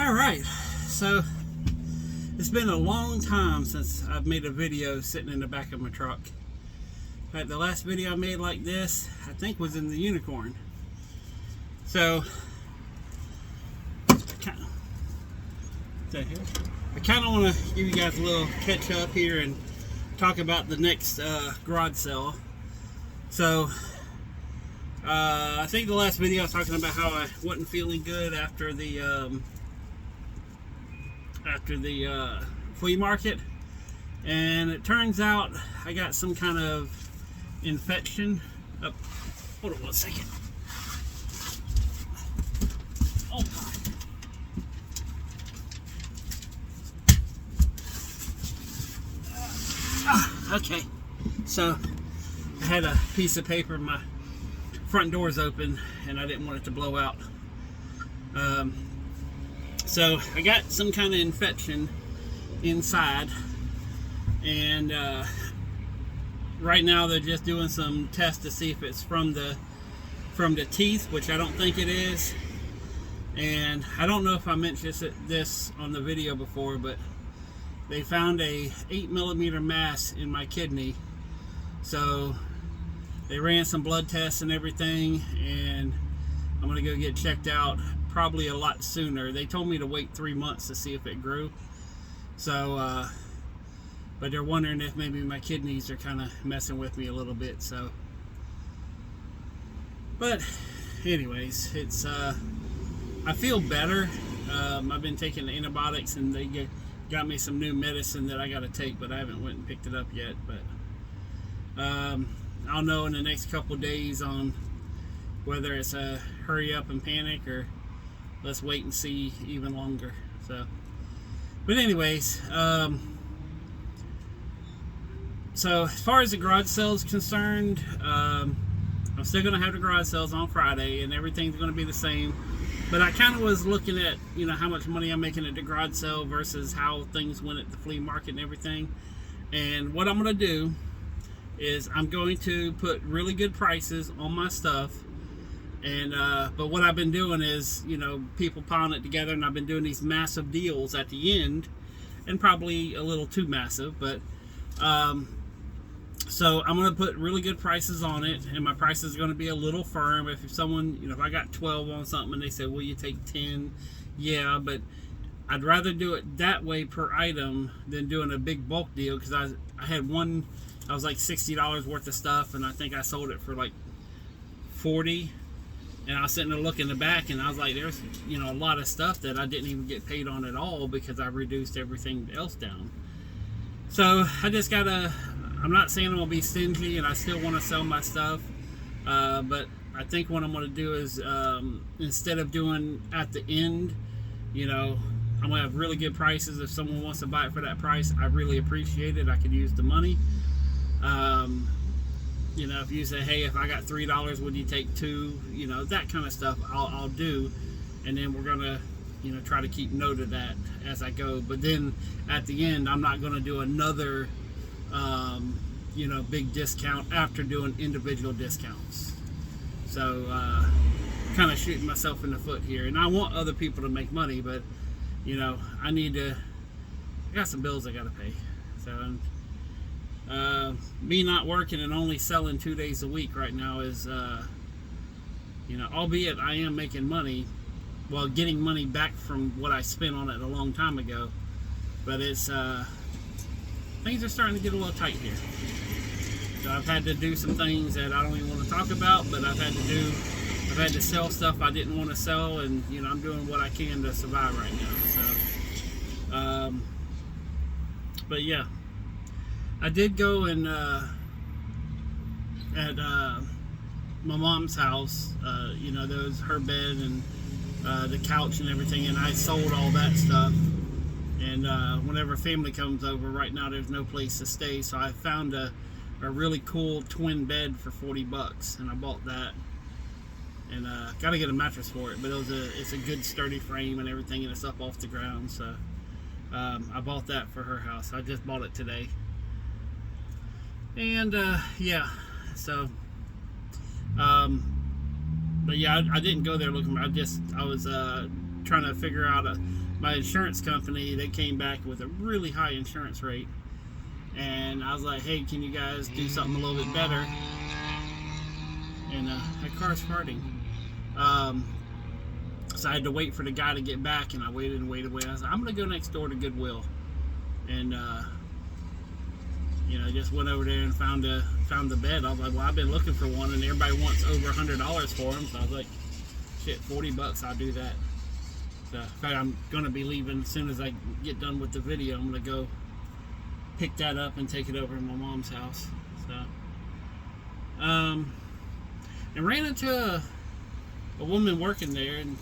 Alright, so it's been a long time since I've made a video sitting in the back of my truck. In fact, the last video I made like this, I think, was in the Unicorn. So, I kind of want to give you guys a little catch up here and talk about the next garage sale. So, I think the last video I was talking about how I wasn't feeling good after the flea market, and it turns out I got some kind of infection. Oh, hold on one second. Oh God. Okay, so I had a piece of paper, my front door's open and I didn't want it to blow out. So I got some kind of infection inside, and right now they're just doing some tests to see if it's from the teeth, which I don't think it is. And I don't know if I mentioned this on the video before, but they found a 8mm mass in my kidney. So they ran some blood tests and everything, and I'm gonna go get checked out probably a lot sooner. They told me to wait 3 months to see if it grew. So, but they're wondering if maybe my kidneys are kind of messing with me a little bit. So, but anyways, it's I feel better. I've been taking the antibiotics, and they got me some new medicine that I got to take, but I haven't went and picked it up yet. But I'll know in the next couple days on whether it's a hurry up and panic or let's wait and see even longer. So, but anyways, so as far as the garage sale is concerned, I'm still going to have the garage sales on Friday, and everything's going to be the same. But I kind of was looking at, you know, how much money I'm making at the garage sale versus how things went at the flea market and everything. And what I'm going to do is I'm going to put really good prices on my stuff. And but what I've been doing is, you know, people piling it together, and I've been doing these massive deals at the end, and probably a little too massive, but so I'm going to put really good prices on it, and my prices are going to be a little firm. If someone, you know, if I got 12 on something and they say, will you take 10? Yeah, but I'd rather do it that way per item than doing a big bulk deal, because I had one, I was like $60 worth of stuff, and I think I sold it for like 40. And I was sitting there looking in the back, and I was like, there's, you know, a lot of stuff that I didn't even get paid on at all because I reduced everything else down. So I just gotta, I'm not saying I'm gonna be stingy, and I still want to sell my stuff, but I think what I'm gonna do is, instead of doing at the end, you know, I'm gonna have really good prices. If someone wants to buy it for that price, I really appreciate it. I could use the money. You know, if you say, hey, if I got $3, would you take 2? You know, that kind of stuff I'll do. And then we're going to, you know, try to keep note of that as I go. But then at the end, I'm not going to do another, you know, big discount after doing individual discounts. So, kind of shooting myself in the foot here. And I want other people to make money, but, you know, I got some bills I got to pay. So, me not working and only selling 2 days a week right now is, you know, albeit I am making money, well, getting money back from what I spent on it a long time ago, but it's, things are starting to get a little tight here. So I've had to do some things that I don't even want to talk about, but I've had to sell stuff I didn't want to sell, and, you know, I'm doing what I can to survive right now. So, but yeah. I did go and at my mom's house, you know, there was her bed and the couch and everything, and I sold all that stuff. And whenever family comes over, right now there's no place to stay, so I found a really cool twin bed for $40, and I bought that. And got to get a mattress for it, but it's a good sturdy frame and everything, and it's up off the ground. So I bought that for her house. I just bought it today. And yeah, so but yeah, I didn't go there looking. I was trying to figure out my insurance company. They came back with a really high insurance rate, and I was like, hey, can you guys do something a little bit better? And that car's farting. So I had to wait for the guy to get back, and I waited and waited. I was like, I'm gonna go next door to Goodwill, and just went over there and found the bed. I was like, well, I've been looking for one, and everybody wants over $100 for them. So I was like, shit, $40, I'll do that. So in fact, I'm gonna be leaving as soon as I get done with the video. I'm gonna go pick that up and take it over to my mom's house. So, and ran into a woman working there, and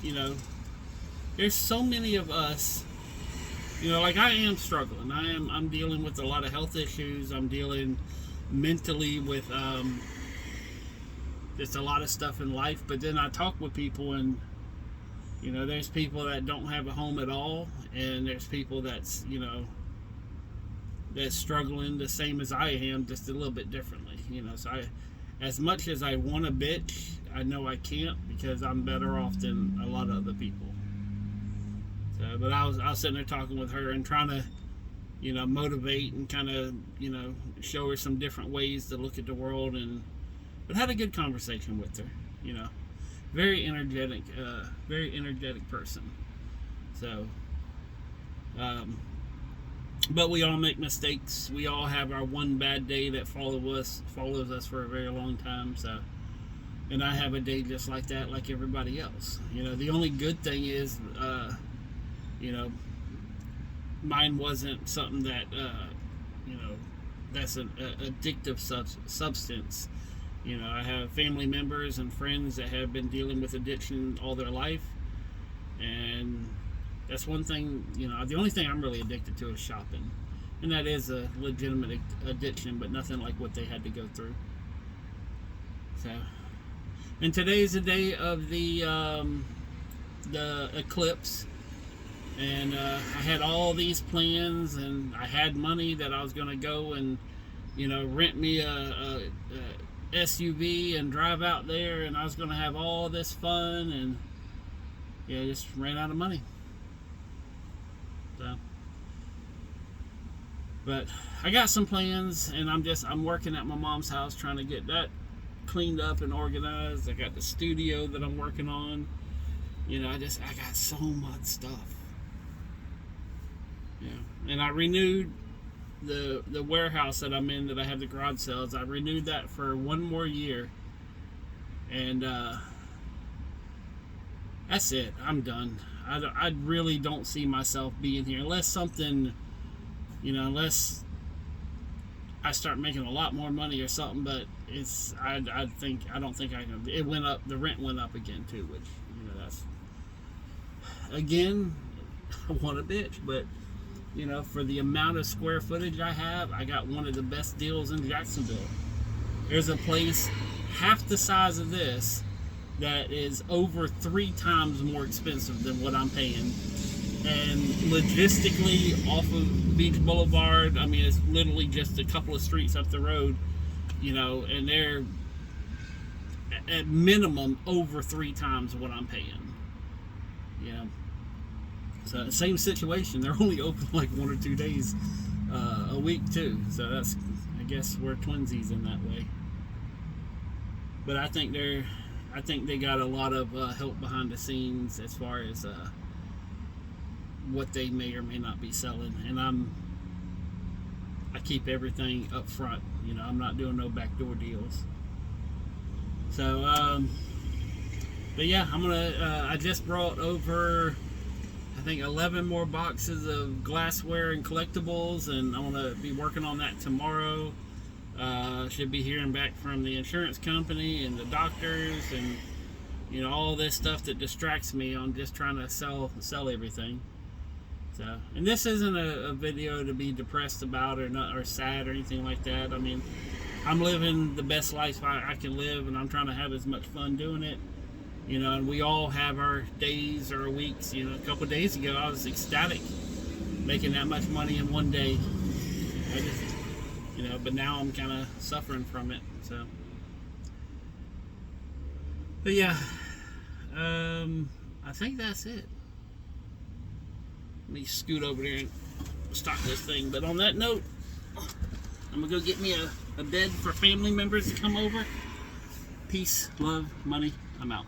there's so many of us. Like I am struggling. I'm dealing with a lot of health issues. I'm dealing mentally with just a lot of stuff in life. But then I talk with people, and there's people that don't have a home at all, and there's people that's that's struggling the same as I am, just a little bit differently. So as much as I want to bitch, I know I can't, because I'm better off than a lot of other people. So, but I was sitting there talking with her and trying to, motivate and kind of, show her some different ways to look at the world, but had a good conversation with her. Very energetic person. So, but we all make mistakes. We all have our one bad day that follows us for a very long time. So, and I have a day just like that, like everybody else. The only good thing is, mine wasn't something that, that's an addictive substance. I have family members and friends that have been dealing with addiction all their life, and that's one thing. The only thing I'm really addicted to is shopping, and that is a legitimate addiction, but nothing like what they had to go through. So, and today's the day of the eclipse. And I had all these plans, and I had money that I was going to go and, rent me a SUV and drive out there, and I was going to have all this fun, and just ran out of money. So, but I got some plans, and I'm working at my mom's house trying to get that cleaned up and organized. I got the studio that I'm working on. I got so much stuff. Yeah, and I renewed the warehouse that I'm in, that I have the garage sales. I renewed that for one more year, and that's it. I'm done. I really don't see myself being here unless something, unless I start making a lot more money or something. But I don't think I can. It went up. The rent went up again too, which that's again, I want a bitch, but. For the amount of square footage I have, I got one of the best deals in Jacksonville. There's a place half the size of this that is over 3 times more expensive than what I'm paying. And logistically, off of Beach Boulevard, I mean, it's literally just a couple of streets up the road, and they're at minimum over 3 times what I'm paying. So same situation. They're only open like 1 or 2 days a week too. So that's, I guess, we're twinsies in that way. But I think they got a lot of help behind the scenes as far as what they may or may not be selling. And I keep everything up front. I'm not doing no backdoor deals. So, but yeah, I just brought over, I think, 11 more boxes of glassware and collectibles, and I'm going to be working on that tomorrow. Should be hearing back from the insurance company and the doctors, and all this stuff that distracts me on just trying to sell everything. So, and this isn't a video to be depressed about or sad or anything like that. I mean, I'm living the best life I can live, and I'm trying to have as much fun doing it. And we all have our days or weeks. A couple of days ago, I was ecstatic making that much money in one day. I just, but now I'm kind of suffering from it. So, but yeah, I think that's it. Let me scoot over there and start this thing. But on that note, I'm gonna go get me a bed for family members to come over. Peace, love, money. I'm out.